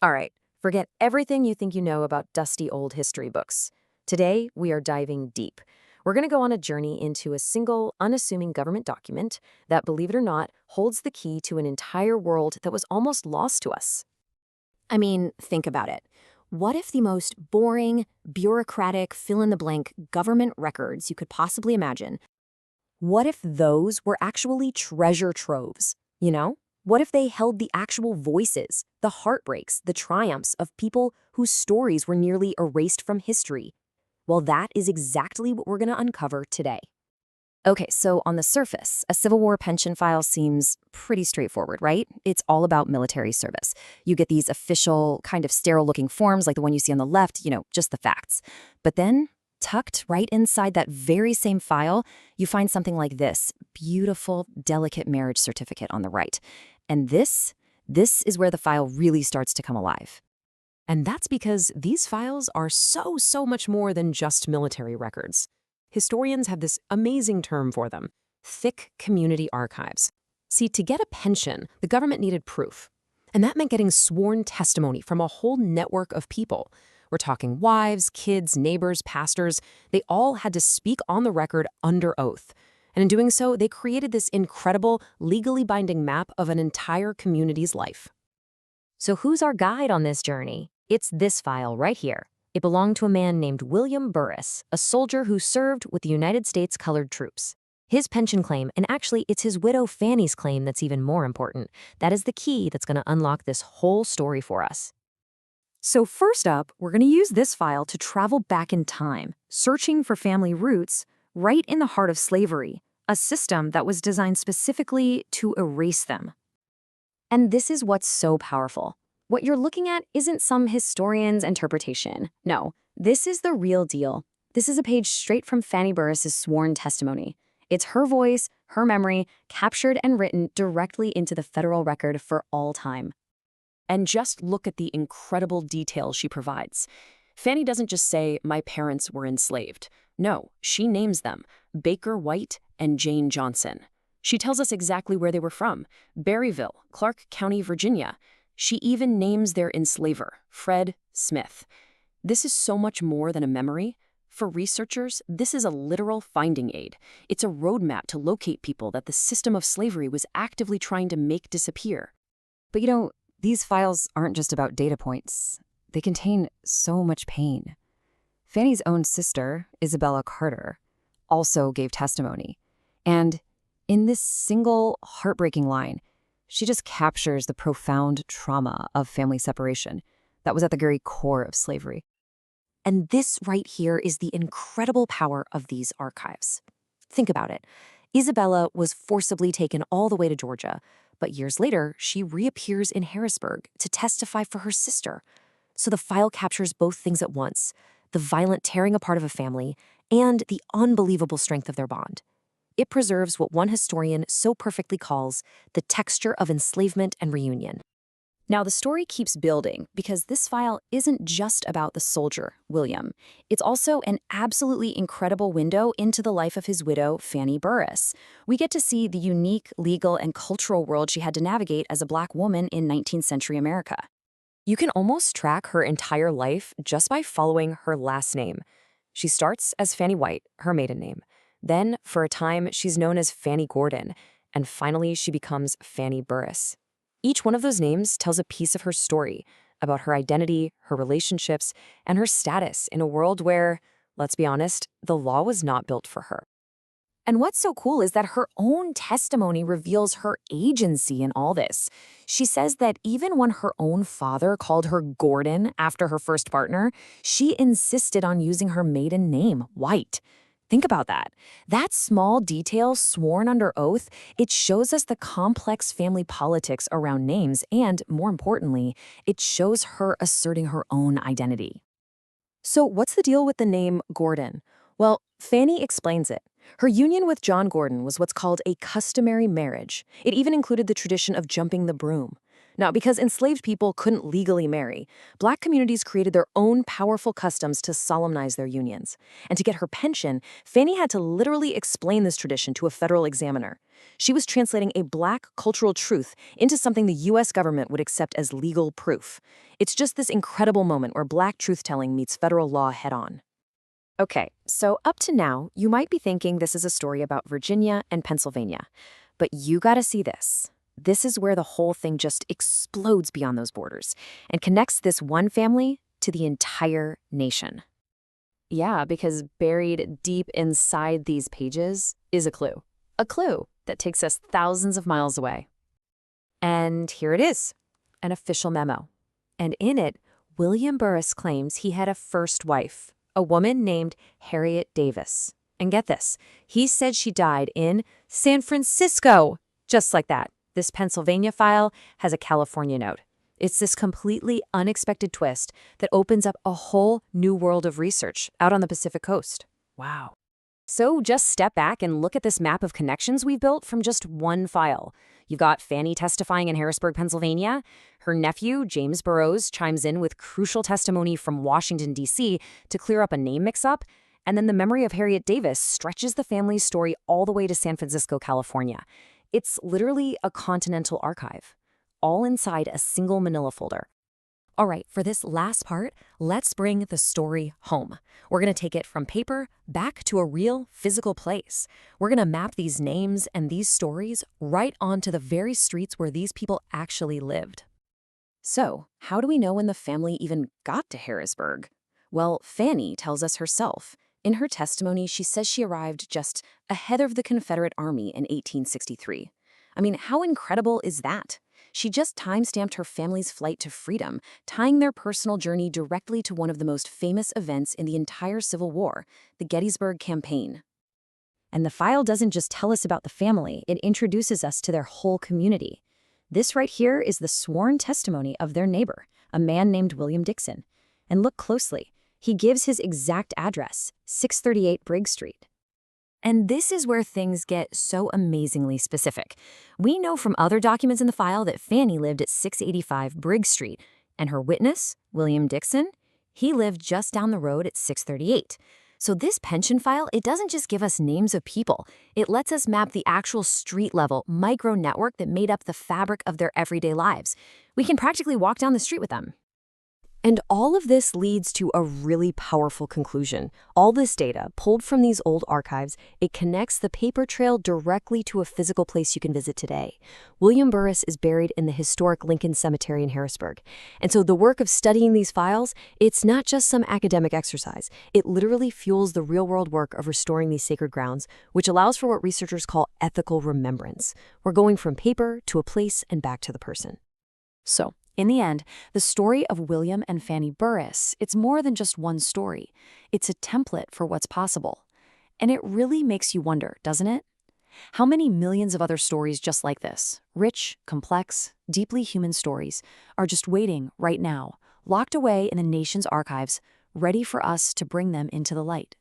All right, forget everything you think you know about dusty old history books. Today, we are diving deep. We're going to go on a journey into a single, unassuming government document that, believe it or not, holds the key to an entire world that was almost lost to us. I mean, think about it. What if the most boring, bureaucratic, fill-in-the-blank government records you could possibly imagine, what if those were actually treasure troves, you know? What if they held the actual voices, the heartbreaks, the triumphs of people whose stories were nearly erased from history? Well, that is exactly what we're going to uncover today. Okay, so on the surface, a Civil War pension file seems pretty straightforward, right? It's all about military service. You get these official, kind of sterile-looking forms like the one you see on the left, just the facts. But then, tucked right inside that very same file, you find something like this beautiful, delicate marriage certificate on the right. And this is where the file really starts to come alive. And that's because these files are so much more than just military records. Historians have this amazing term for them: thick community archives. See, to get a pension, the government needed proof. And that meant getting sworn testimony from a whole network of people. We're talking wives, kids, neighbors, pastors. They all had to speak on the record under oath. And in doing so, they created this incredible, legally binding map of an entire community's life. So who's our guide on this journey? It's this file right here. It belonged to a man named William Burris, a soldier who served with the United States Colored Troops. His pension claim, and actually it's his widow Fanny's claim that's even more important, that is the key that's going to unlock this whole story for us. So first up, we're going to use this file to travel back in time, searching for family roots right in the heart of slavery, a system that was designed specifically to erase them. And this is what's so powerful. What you're looking at isn't some historian's interpretation. No, this is the real deal. This is a page straight from Fanny Burris's sworn testimony. It's her voice, her memory, captured and written directly into the federal record for all time. And just look at the incredible detail she provides. Fanny doesn't just say, "My parents were enslaved." No, she names them: Baker White and Jane Johnson. She tells us exactly where they were from: Berryville, Clark County, Virginia. She even names their enslaver, Fred Smith. This is so much more than a memory. For researchers, this is a literal finding aid. It's a roadmap to locate people that the system of slavery was actively trying to make disappear. But these files aren't just about data points. They contain so much pain. Fanny's own sister, Isabella Carter, also gave testimony. And in this single heartbreaking line, she just captures the profound trauma of family separation that was at the very core of slavery. And this right here is the incredible power of these archives. Think about it. Isabella was forcibly taken all the way to Georgia, but years later, she reappears in Harrisburg to testify for her sister. So the file captures both things at once: the violent tearing apart of a family and the unbelievable strength of their bond. It preserves what one historian so perfectly calls the texture of enslavement and reunion. Now, the story keeps building because this file isn't just about the soldier, William. It's also an absolutely incredible window into the life of his widow, Fanny Burris. We get to see the unique legal and cultural world she had to navigate as a Black woman in 19th century America. You can almost track her entire life just by following her last name. She starts as Fanny White, her maiden name. Then, for a time, she's known as Fanny Gordon, and finally she becomes Fanny Burris. Each one of those names tells a piece of her story about her identity, her relationships, and her status in a world where, let's be honest, the law was not built for her. And what's so cool is that her own testimony reveals her agency in all this. She says that even when her own father called her Gordon after her first partner, she insisted on using her maiden name, White. Think about that. That small detail, sworn under oath, it shows us the complex family politics around names, and, more importantly, it shows her asserting her own identity. So what's the deal with the name Gordon? Well, Fanny explains it. Her union with John Gordon was what's called a customary marriage. It even included the tradition of jumping the broom. Now, because enslaved people couldn't legally marry, Black communities created their own powerful customs to solemnize their unions. And to get her pension, Fanny had to literally explain this tradition to a federal examiner. She was translating a Black cultural truth into something the U.S. government would accept as legal proof. It's just this incredible moment where Black truth-telling meets federal law head-on. Okay, so up to now, you might be thinking this is a story about Virginia and Pennsylvania. But you gotta see this. This is where the whole thing just explodes beyond those borders and connects this one family to the entire nation. Yeah, because buried deep inside these pages is a clue. A clue that takes us thousands of miles away. And here it is, an official memo. And in it, William Burris claims he had a first wife, a woman named Harriet Davis. And get this, he said she died in San Francisco, just like that. This Pennsylvania file has a California note. It's this completely unexpected twist that opens up a whole new world of research out on the Pacific coast. Wow. So just step back and look at this map of connections we've built from just one file. You've got Fanny testifying in Harrisburg, Pennsylvania. Her nephew, James Burroughs, chimes in with crucial testimony from Washington, D.C. to clear up a name mix-up. And then the memory of Harriet Davis stretches the family's story all the way to San Francisco, California. It's literally a continental archive, all inside a single manila folder. All right, for this last part, let's bring the story home. We're going to take it from paper back to a real physical place. We're going to map these names and these stories right onto the very streets where these people actually lived. So, how do we know when the family even got to Harrisburg? Well, Fanny tells us herself. In her testimony, she says she arrived just ahead of the Confederate Army in 1863. I mean, how incredible is that? She just time-stamped her family's flight to freedom, tying their personal journey directly to one of the most famous events in the entire Civil War, the Gettysburg Campaign. And the file doesn't just tell us about the family, it introduces us to their whole community. This right here is the sworn testimony of their neighbor, a man named William Dixon. And look closely. He gives his exact address, 638 Briggs Street. And this is where things get so amazingly specific. We know from other documents in the file that Fanny lived at 685 Briggs Street, and her witness, William Dixon, he lived just down the road at 638. So this pension file, it doesn't just give us names of people. It lets us map the actual street-level micro-network that made up the fabric of their everyday lives. We can practically walk down the street with them. And all of this leads to a really powerful conclusion. All this data, pulled from these old archives, it connects the paper trail directly to a physical place you can visit today. William Burris is buried in the historic Lincoln Cemetery in Harrisburg. And so the work of studying these files, it's not just some academic exercise. It literally fuels the real-world work of restoring these sacred grounds, which allows for what researchers call ethical remembrance. We're going from paper to a place and back to the person. So, in the end, the story of William and Fanny Burris, it's more than just one story. It's a template for what's possible. And it really makes you wonder, doesn't it? How many millions of other stories just like this, rich, complex, deeply human stories, are just waiting right now, locked away in the nation's archives, ready for us to bring them into the light?